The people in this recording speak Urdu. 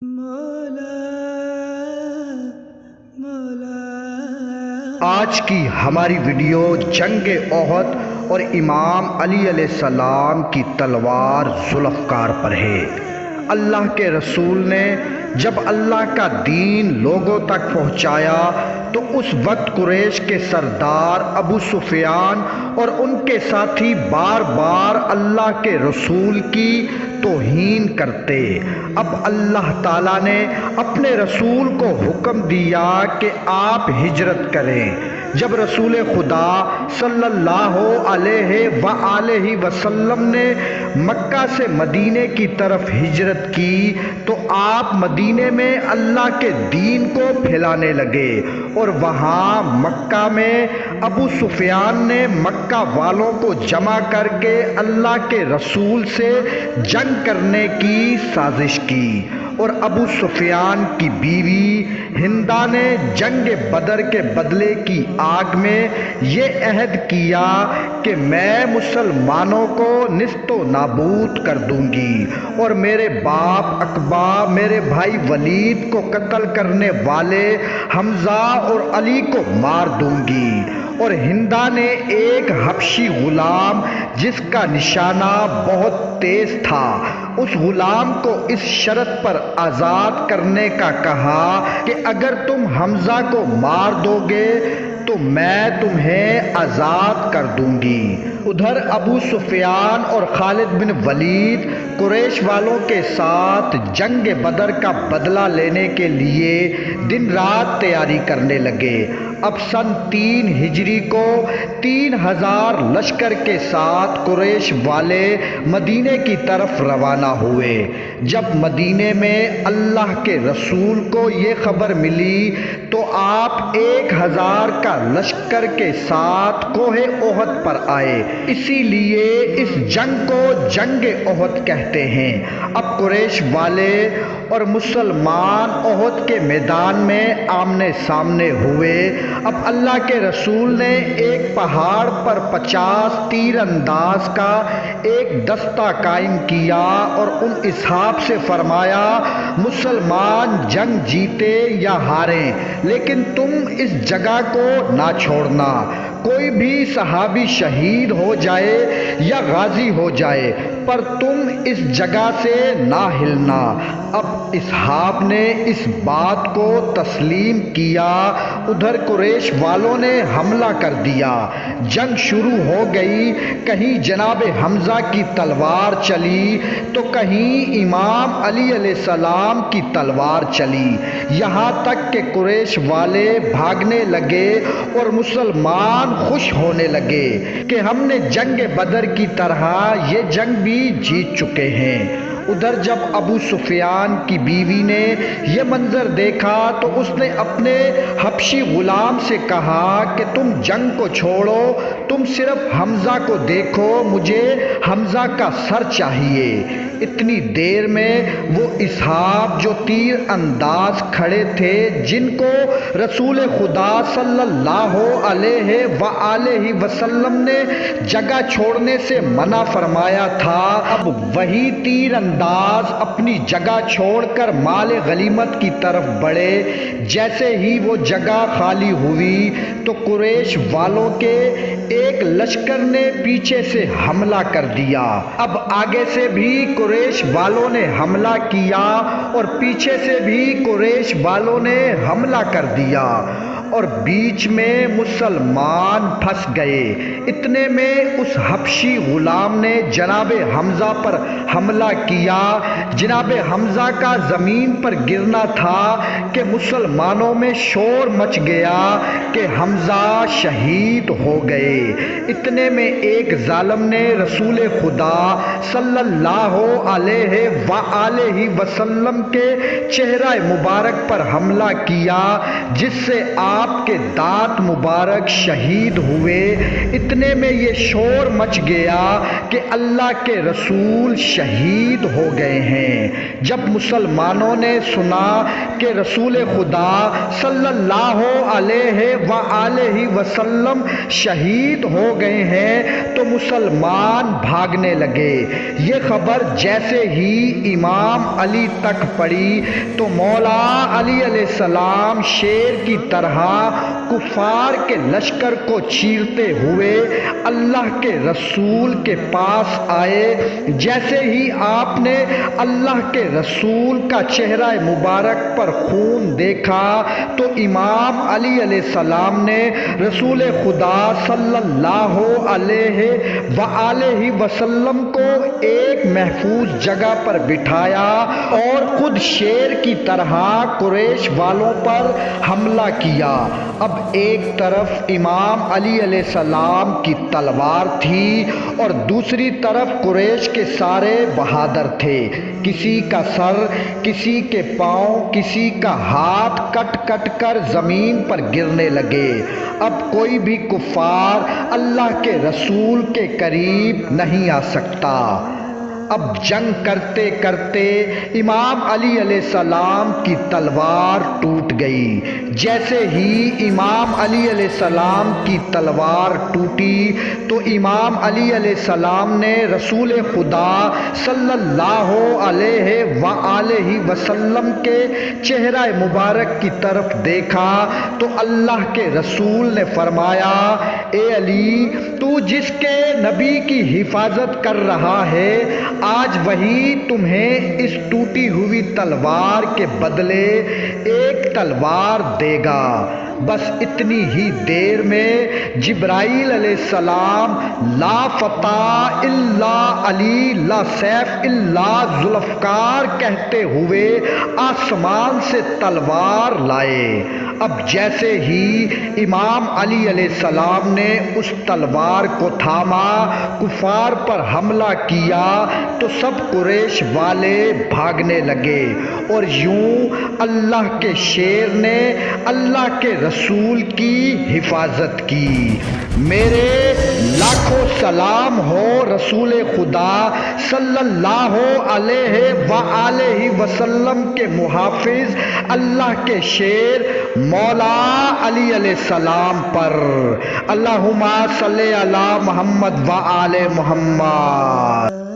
مولا مولا آج کی ہماری ویڈیو جنگ احد اور امام علی علیہ السلام کی تلوار ذوالفقار پر ہے۔ اللہ کے رسول نے جب اللہ کا دین لوگوں تک پہنچایا تو اس وقت قریش کے سردار ابو سفیان اور ان کے ساتھی بار بار اللہ کے رسول کی توہین کرتے۔ اب اللہ تعالیٰ نے اپنے رسول کو حکم دیا کہ آپ ہجرت کریں۔ جب رسول خدا صلی اللہ علیہ وآلہ وسلم نے مکہ سے مدینے کی طرف ہجرت کی تو آپ مدینے میں اللہ کے دین کو پھیلانے لگے، اور وہاں مکہ میں ابو سفیان نے مکہ والوں کو جمع کر کے اللہ کے رسول سے جنگ کرنے کی سازش کی، اور ابو سفیان کی بیوی ہندا نے جنگ بدر کے بدلے کی آگ میں یہ عہد کیا کہ میں مسلمانوں کو نیست و نابود کر دوں گی، اور میرے باپ عقبہ، میرے بھائی ولید کو قتل کرنے والے حمزہ اور علی کو مار دوں گی۔ اور ہندا نے ایک حبشی غلام جس کا نشانہ بہت تیز تھا، اس غلام کو اس شرط پر آزاد کرنے کا کہا کہ اگر تم حمزہ کو مار دو گے تو میں تمہیں آزاد کر دوں گی۔ ادھر ابو سفیان اور خالد بن ولید قریش والوں کے ساتھ جنگ بدر کا بدلہ لینے کے لیے دن رات تیاری کرنے لگے۔ اب سن 3 ہجری کو 3000 لشکر کے ساتھ قریش والے مدینے کی طرف روانہ ہوئے۔ جب مدینے میں اللہ کے رسول کو یہ خبر ملی تو آپ 1000 کا لشکر کے ساتھ کوہ احد پر آئے، اسی لیے اس جنگ کو جنگ احد کہتے ہیں۔ اب قریش والے اور مسلمان احد کے میدان میں آمنے سامنے ہوئے۔ اب اللہ کے رسول نے ایک پہاڑ پر 50 تیر انداز کا ایک دستہ قائم کیا اور ان اصحاب سے فرمایا، مسلمان جنگ جیتے یا ہاریں لیکن تم اس جگہ کو نہ چھوڑنا، کوئی بھی صحابی شہید ہو جائے یا غازی ہو جائے پر تم اس جگہ سے نہ ہلنا۔ اب اصحاب نے اس بات کو تسلیم کیا۔ ادھر قریش والوں نے حملہ کر دیا، جنگ شروع ہو گئی۔ کہیں جناب حمزہ کی تلوار چلی تو کہیں امام علی علیہ السلام کی تلوار چلی، یہاں تک کہ قریش والے بھاگنے لگے اور مسلمان خوش ہونے لگے کہ ہم نے جنگ بدر کی طرح یہ جنگ بھی جیت چکے ہیں۔ ادھر جب ابو سفیان کی بیوی نے یہ منظر دیکھا تو اس نے اپنے حبشی غلام سے کہا کہ تم جنگ کو چھوڑو، تم صرف حمزہ کو دیکھو، مجھے حمزہ کا سر چاہیے۔ اتنی دیر میں وہ اصحاب جو تیر انداز کھڑے تھے، جن کو رسول خدا صلی اللہ علیہ وآلہ وسلم نے جگہ چھوڑنے سے منع فرمایا تھا، اب وہی تیر انداز اپنی جگہ چھوڑ کر مال غنیمت کی طرف بڑھے۔ جیسے ہی وہ جگہ خالی ہوئی تو قریش والوں کے ایک لشکر نے پیچھے سے حملہ کر دیا۔ اب آگے سے بھی قریش والوں نے حملہ کیا اور پیچھے سے بھی قریش والوں نے حملہ کر دیا، اور بیچ میں مسلمان پھنس گئے۔ اتنے میں اس حبشی غلام نے جناب حمزہ پر حملہ کیا۔ جناب حمزہ کا زمین پر گرنا تھا کہ مسلمانوں میں شور مچ گیا کہ حمزہ شہید ہو گئے۔ اتنے میں ایک ظالم نے رسول خدا صلی اللہ علیہ وآلہ وسلم کے چہرہ مبارک پر حملہ کیا، جس سے آپ کے دانت مبارک شہید ہوئے، اتنے میں یہ شور مچ گیا کہ اللہ کے رسول شہید ہو گئے ہیں۔ جب مسلمانوں نے سنا کہ رسول خدا صلی اللہ علیہ وآلہ وسلم شہید ہو گئے ہیں تو مسلمان بھاگنے لگے۔ یہ خبر جیسے ہی امام علی تک پڑی تو مولا علی علیہ السلام شیر کی طرح کفار کے لشکر کو چیرتے ہوئے اللہ کے رسول کے پاس آئے۔ جیسے ہی آپ نے اللہ کے رسول کا چہرہ مبارک پر خون دیکھا تو امام علی علیہ السلام نے رسول خدا صلی اللہ علیہ وآلہ وسلم کو ایک محفوظ جگہ پر بٹھایا اور خود شیر کی طرح قریش والوں پر حملہ کیا۔ اب ایک طرف امام علی علیہ السلام کی تلوار تھی اور دوسری طرف قریش کے سارے بہادر تھے۔ کسی کا سر، کسی کے پاؤں، کسی کا ہاتھ کٹ کٹ کر زمین پر گرنے لگے۔ اب کوئی بھی کفار اللہ کے رسول کے قریب نہیں آ سکتا۔ اب جنگ کرتے کرتے امام علی علیہ السلام کی تلوار ٹوٹ گئی۔ جیسے ہی امام علی علیہ السلام کی تلوار ٹوٹی تو امام علی علیہ السلام نے رسول خدا صلی اللہ علیہ وآلہ وسلم کے چہرہ مبارک کی طرف دیکھا تو اللہ کے رسول نے فرمایا، اے علی، تو جس کے نبی کی حفاظت کر رہا ہے آج وہی تمہیں اس ٹوٹی ہوئی تلوار کے بدلے ایک تلوار دے گا۔ بس اتنی ہی دیر میں جبرائیل علیہ السلام لا فتح الا علی لا سیف الا ذوالفقار کہتے ہوئے آسمان سے تلوار لائے۔ اب جیسے ہی امام علی علیہ السلام نے اس تلوار کو تھاما، کفار پر حملہ کیا تو سب قریش والے بھاگنے لگے اور یوں اللہ کے شیر نے اللہ کے رسول کی حفاظت کی۔ میرے لاکھوں سلام ہو رسول خدا صلی اللہ علیہ وآلہ وسلم کے محافظ اللہ کے شیر مولا علی علیہ السلام پر۔ اللہم صلی علی محمد وآل محمد۔